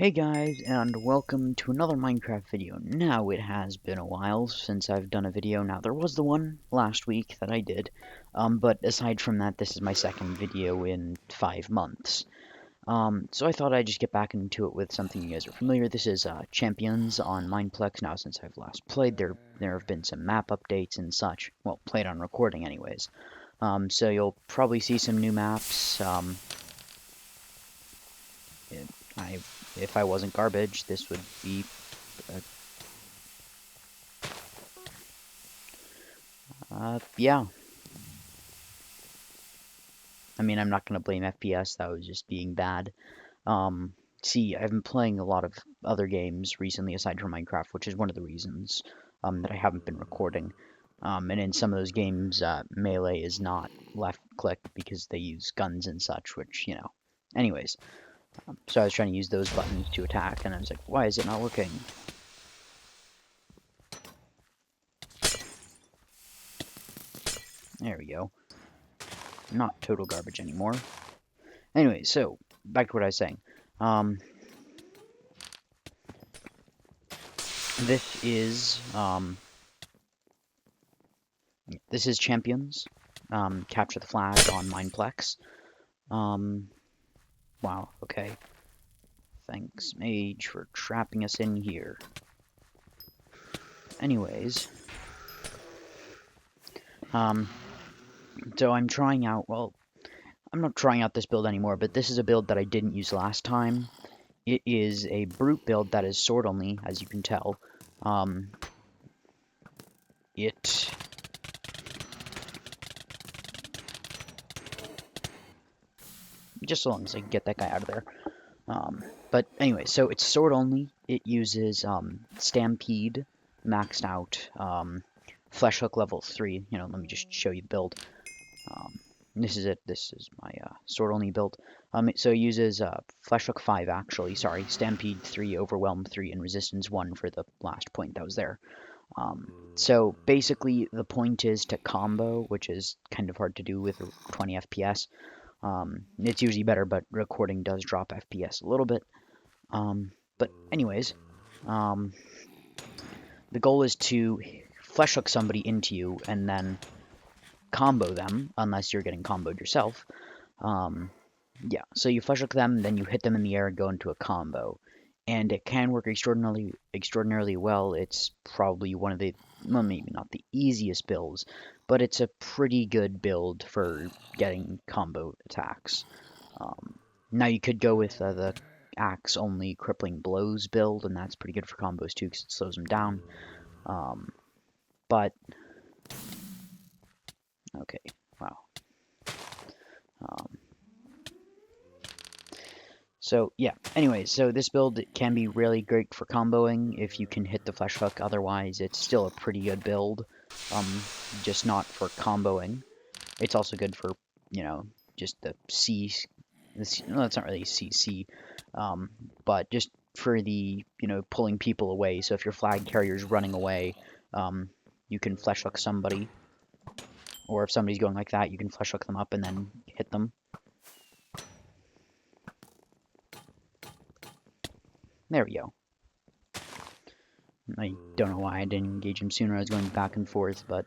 Hey guys, and welcome to another Minecraft video. Now, it has been a while since I've done a video. Now, there was the one last week that I did, but aside from that, this is my second video in 5 months. So I thought I'd just get back into it with something you guys are familiar. This is Champions on Mineplex. Now, since I've last played, there have been some map updates and such. Well, played on recording anyways. So you'll probably see some new maps. I If I wasn't garbage, this would be yeah. I mean, I'm not gonna blame FPS. That was just being bad. See, I've been playing a lot of other games recently aside from Minecraft, which is one of the reasons that I haven't been recording. And in some of those games, melee is not left click because they use guns and such, which, Anyways, so I was trying to use those buttons to attack, and I was like, why is it not working? There we go. Not total garbage anymore. Anyway, so back to what I was saying. This is Champions. Capture the flag on Mineplex. Wow. Okay. Thanks, Mage, for trapping us in here. Anyways, so I'm trying out. Well, I'm not trying out this build anymore, but this is a build that I didn't use last time. It is a brute build that is sword only, as you can tell. Just so long as I can get that guy out of there. But anyway, so it's sword only. It uses Stampede, maxed out, Flesh Hook level 3. Let me just show you the build. This is it. This is my sword only build. So it uses Flesh Hook 5, actually. Sorry, Stampede 3, Overwhelm 3, and Resistance 1 for the last point that was there. So basically, the point is to combo, which is kind of hard to do with 20 FPS. It's usually better, but recording does drop FPS a little bit. But anyways, the goal is to flesh hook somebody into you and then combo them, unless you're getting comboed yourself. Yeah, so you flesh hook them, then you hit them in the air and go into a combo. And it can work extraordinarily well. It's probably one of the, well, maybe not the easiest builds, but it's a pretty good build for getting combo attacks. Now you could go with the axe only crippling blows build, and that's pretty good for combos too because it slows them down. But okay, wow. So yeah, anyways, so this build can be really great for comboing if you can hit the flesh hook. Otherwise, it's still a pretty good build, just not for comboing. It's also good for, just the C. No, it's not really CC, but just for the, pulling people away. So if your flag carrier's running away, you can flesh hook somebody. Or if somebody's going like that, you can flesh hook them up and then hit them. There we go. I don't know why I didn't engage him sooner. I was going back and forth, but...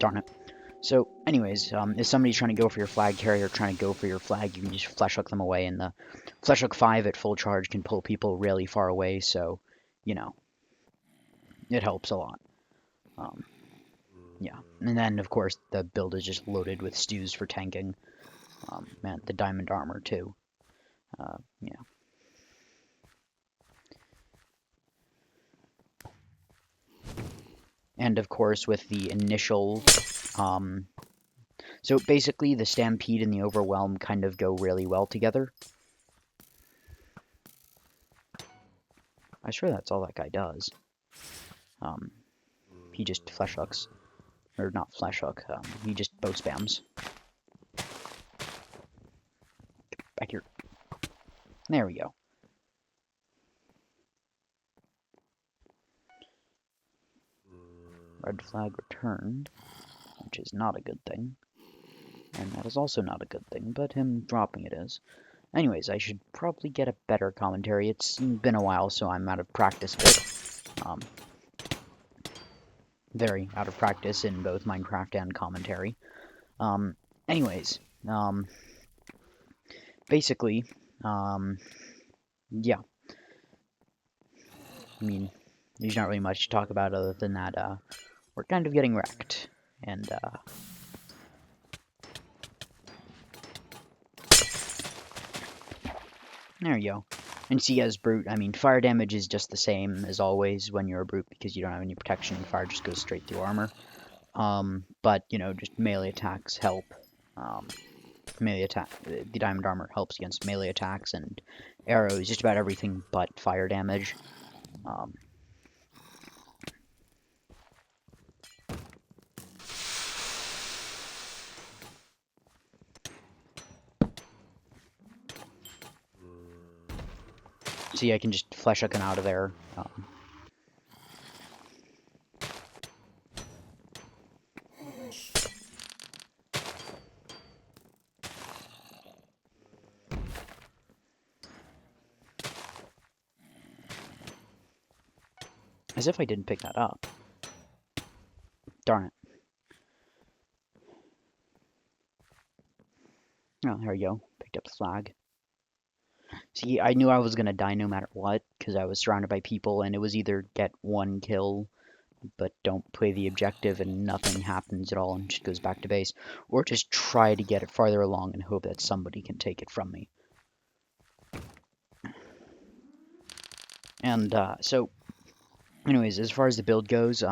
Darn it. So, anyways, if somebody's trying to go for your flag carrier, trying to go for your flag, you can just flesh hook them away, and the flesh hook 5 at full charge can pull people really far away, so, it helps a lot. Yeah, and then, of course, the build is just loaded with stews for tanking. Man, the diamond armor, too. Yeah. And, of course, with the initial... so, basically, the Stampede and the Overwhelm kind of go really well together. I swear that's all that guy does. He just flesh hooks. Or not flesh hook, he just bow spams. Back here. There we go. Red flag returned, which is not a good thing. And that is also not a good thing, but him dropping it is. Anyways, I should probably get a better commentary. It's been a while, so I'm out of practice with it. Very out of practice in both Minecraft and commentary. Anyways, basically, yeah. I mean, there's not really much to talk about other than that, we're kind of getting wrecked. And, there you go. And see, as Brute, I mean, fire damage is just the same as always when you're a Brute because you don't have any protection and fire just goes straight through armor. But, you know, just melee attacks help. Melee attack, the diamond armor helps against melee attacks and arrows, just about everything but fire damage. See, I can just flesh hook him out of there. As if I didn't pick that up. Darn it. Oh, there we go. Picked up the flag. See, I knew I was going to die no matter what, because I was surrounded by people, and it was either get one kill, but don't play the objective and nothing happens at all and just goes back to base, or just try to get it farther along and hope that somebody can take it from me. And, so, anyways, as far as the build goes,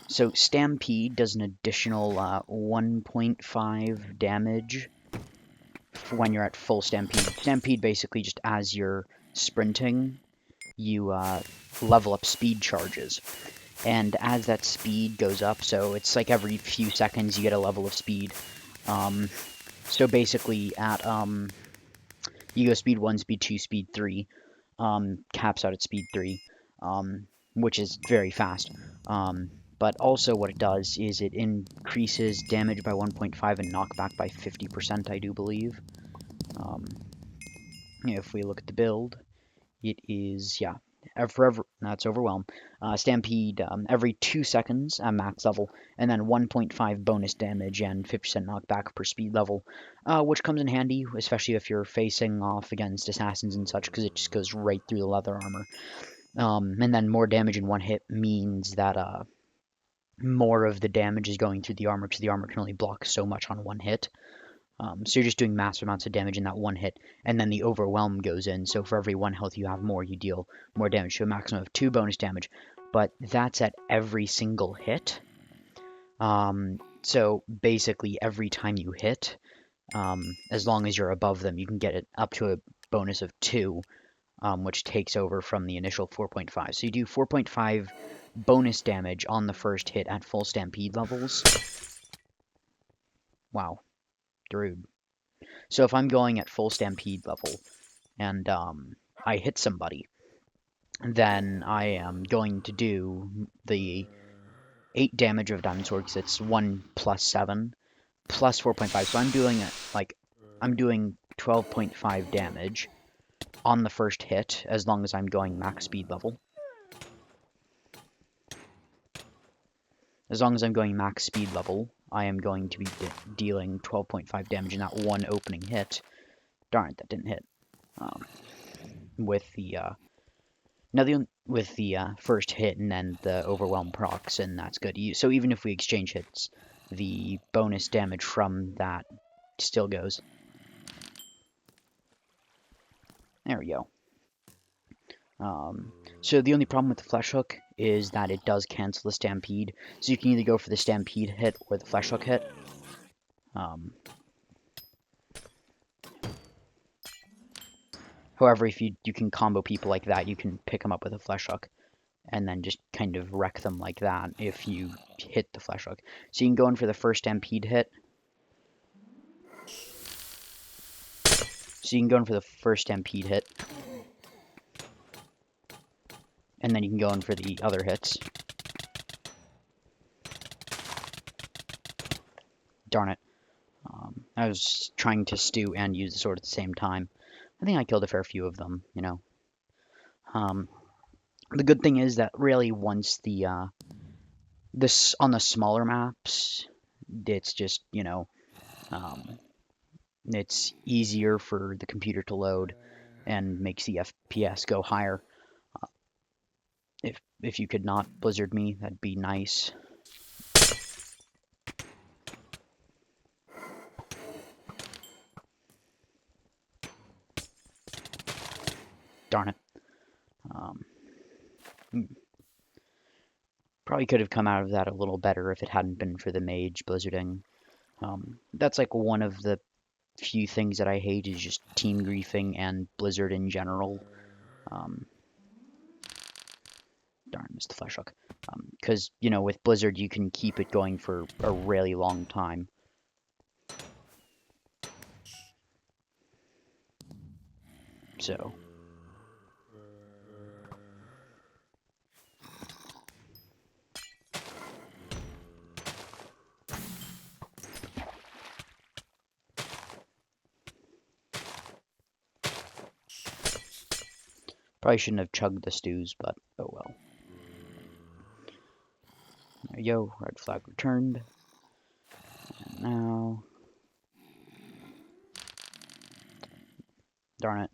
so Stampede does an additional 1.5 damage when you're at full Stampede. Stampede basically just as you're sprinting, you level up speed charges. And as that speed goes up, so it's like every few seconds you get a level of speed. So basically at, you go speed 1, speed 2, speed 3, caps out at speed 3, which is very fast. But also what it does is it increases damage by 1.5 and knockback by 50%, I do believe. If we look at the build, it is, yeah, that's Overwhelm. Stampede, every 2 seconds at max level, and then 1.5 bonus damage and 50% knockback per speed level, which comes in handy, especially if you're facing off against assassins and such, because it just goes right through the leather armor. And then more damage in one hit means that more of the damage is going through the armor, because the armor can only block so much on one hit. So you're just doing massive amounts of damage in that one hit, and then the Overwhelm goes in, so for every 1 health you have more, you deal more damage, so a maximum of 2 bonus damage, but that's at every single hit. So basically every time you hit, as long as you're above them, you can get it up to a bonus of 2, which takes over from the initial 4.5. So you do 4.5 bonus damage on the first hit at full Stampede levels. Wow. Rude. So if I'm going at full Stampede level and I hit somebody, then I am going to do the 8 damage of Diamond Sword, because it's 1 plus 7 plus 4.5. So I'm doing it like I'm doing 12.5 damage on the first hit as long as I'm going max speed level. As long as I'm going max speed level, I am going to be dealing 12.5 damage in that one opening hit. Darn it, that didn't hit. With the first hit and then the Overwhelm procs, and that's good. So even if we exchange hits, the bonus damage from that still goes. There we go. So the only problem with the flesh hook is that it does cancel the Stampede. So you can either go for the Stampede hit or the flesh hook hit. However, if you can combo people like that, you can pick them up with a flesh hook and then just kind of wreck them like that if you hit the flesh hook. So you can go in for the first Stampede hit. So you can go in for the first Stampede hit. And then you can go in for the other hits. Darn it. I was trying to stew and use the sword at the same time. I think I killed a fair few of them, you know. Um, the good thing is that really once this on the smaller maps, it's just, you know, um, it's easier for the computer to load and makes the FPS go higher. If you could not blizzard me, that'd be nice. Darn it. Um, Probably could have come out of that a little better if it hadn't been for the mage blizzarding. That's like one of the few things that I hate is just team griefing and Blizzard in general. Um, Darn, missed the flash hook. Because, you know, with Blizzard you can keep it going for a really long time. So, probably shouldn't have chugged the stews, but oh well. There you go, red flag returned. And now... Darn it.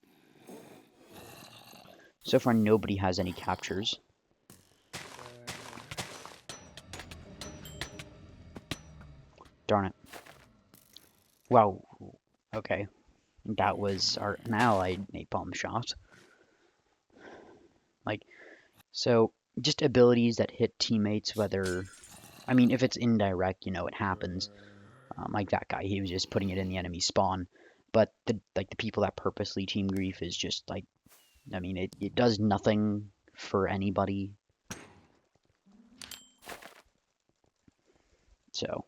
So far nobody has any captures. Darn it. Wow. Okay. That was an allied napalm shot. Like, so just abilities that hit teammates, whether... I mean, if it's indirect, you know, it happens. Like that guy, he was just putting it in the enemy spawn. But the people that purposely team grief is just like, I mean, it does nothing for anybody. So,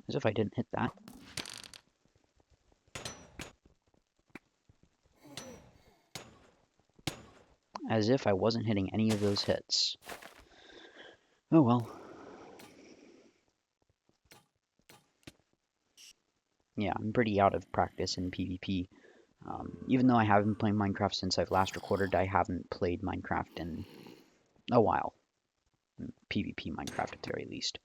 as if I didn't hit that. As if I wasn't hitting any of those hits. Oh well. Yeah, I'm pretty out of practice in PvP. Even though I haven't been playing Minecraft since I've last recorded, I haven't played Minecraft in a while. PvP Minecraft at the very least.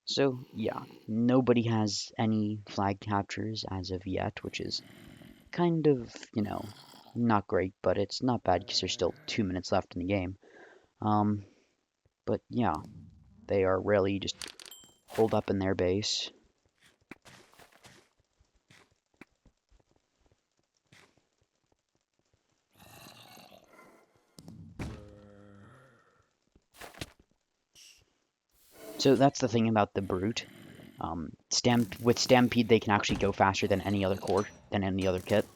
So, yeah, nobody has any flag captures as of yet, which is kind of, you know, not great, but it's not bad because there's still 2 minutes left in the game. But yeah, they are really just holed up in their base. So that's the thing about the Brute. With Stampede, they can actually go faster than any other kit.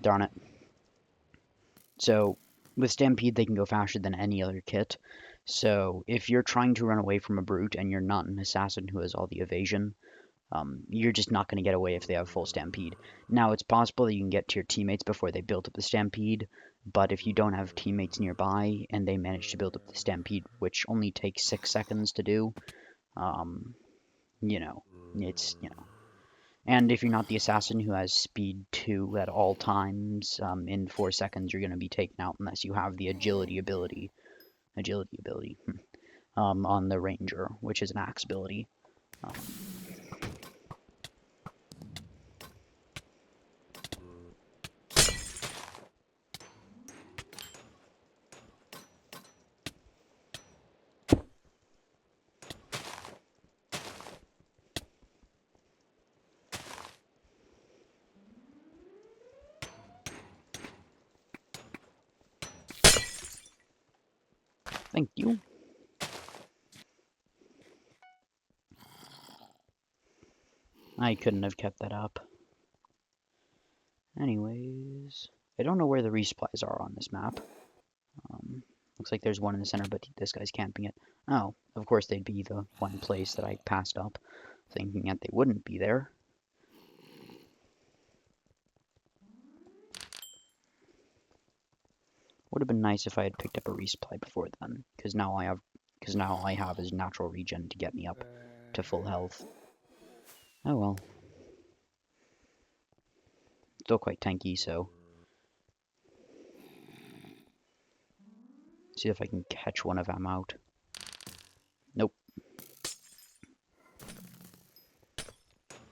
Darn it. So with Stampede, they can go faster than any other kit. So if you're trying to run away from a Brute and you're not an assassin who has all the evasion, you're just not going to get away if they have full Stampede. Now, it's possible that you can get to your teammates before they build up the Stampede, but if you don't have teammates nearby and they manage to build up the Stampede, which only takes 6 seconds to do, you know, and if you're not the assassin who has speed 2 at all times, in 4 seconds you're going to be taken out unless you have the agility ability, on the ranger, which is an axe ability. Thank you. I couldn't have kept that up. Anyways, I don't know where the resupplies are on this map. Looks like there's one in the center, but this guy's camping it. Oh, of course they'd be the one place that I passed up, thinking that they wouldn't be there. Would have been nice if I had picked up a resupply before then, because now I have is natural regen to get me up to full health. Oh well. Still quite tanky, so see if I can catch one of them out. Nope.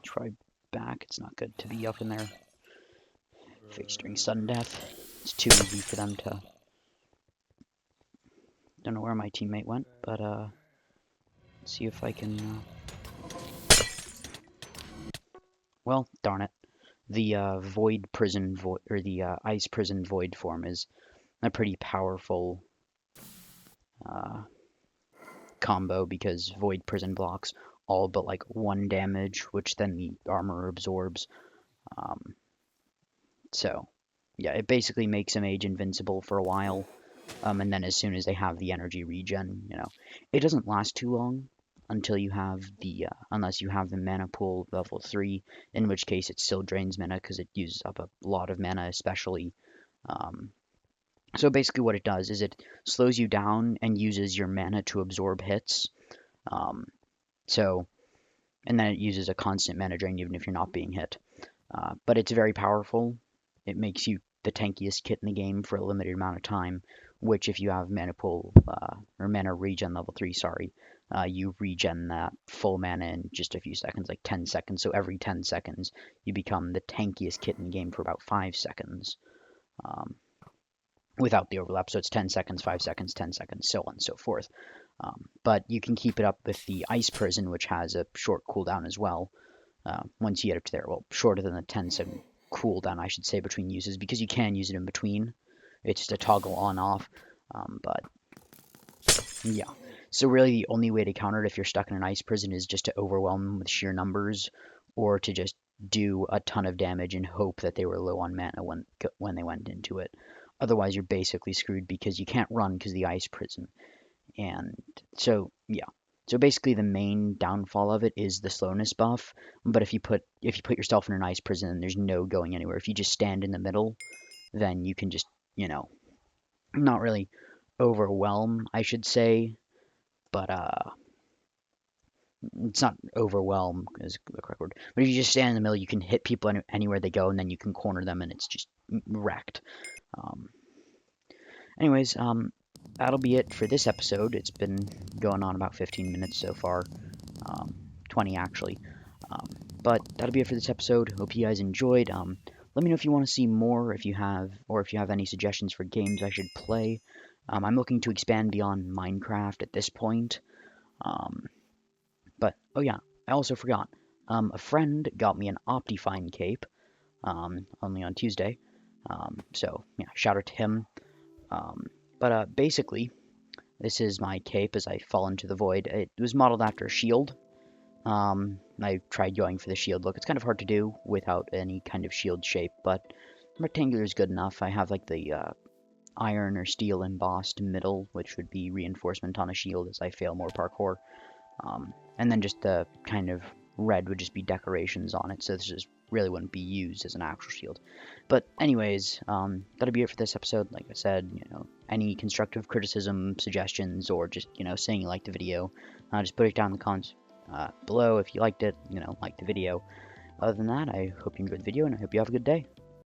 Try back. It's not good to be up in there. Face during sudden death. It's too easy for them to. Don't know where my teammate went, but see if I can. Well, darn it. The void prison or the ice prison void form is a pretty powerful combo because void prison blocks all but like 1 damage, which then the armor absorbs. So yeah, it basically makes a mage invincible for a while, and then as soon as they have the energy regen, it doesn't last too long until you have the unless you have the mana pool level 3, in which case it still drains mana because it uses up a lot of mana, especially. So basically what it does is it slows you down and uses your mana to absorb hits. And then it uses a constant mana drain even if you're not being hit. But it's very powerful. It makes you the tankiest kit in the game for a limited amount of time, which if you have mana pool or mana regen level 3, sorry, you regen that full mana in just a few seconds, like 10 seconds. So every 10 seconds you become the tankiest kit in the game for about 5 seconds. Without the overlap, so it's 10 seconds, 5 seconds, 10 seconds, so on and so forth. But you can keep it up with the ice prison, which has a short cooldown as well. Once you get up to there, well, shorter than the 10-second cooldown, I should say, between uses, because you can use it in between. It's just a toggle on-off. But yeah, so really the only way to counter it if you're stuck in an ice prison is just to overwhelm them with sheer numbers, or to just do a ton of damage and hope that they were low on mana when they went into it. Otherwise, you're basically screwed because you can't run because of the ice prison. And so, yeah. So basically, the main downfall of it is the slowness buff. But if you put yourself in an ice prison, there's no going anywhere. If you just stand in the middle, then you can just, not really overwhelm, I should say. But it's not overwhelm is the correct word. But if you just stand in the middle, you can hit people anywhere they go, and then you can corner them, and it's just wrecked. Anyways, that'll be it for this episode. It's been going on about 15 minutes so far, 20 actually. But that'll be it for this episode. Hope you guys enjoyed. Let me know if you want to see more, if you have any suggestions for games I should play. I'm looking to expand beyond Minecraft at this point. But oh yeah, I also forgot. A friend got me an Optifine cape, only on Tuesday. So yeah, shout out to him. But basically, this is my cape as I fall into the void. It was modeled after a shield. I tried going for the shield look. It's kind of hard to do without any kind of shield shape, but rectangular is good enough. I have like the iron or steel embossed middle, which would be reinforcement on a shield as I fail more parkour. And then just the kind of red would just be decorations on it, so this just really wouldn't be used as an actual shield. But anyways, that'll be it for this episode. Like I said, any constructive criticism, suggestions, or just, saying you liked the video, just put it down in the comments below if you liked it, like the video. Other than that, I hope you enjoyed the video, and I hope you have a good day.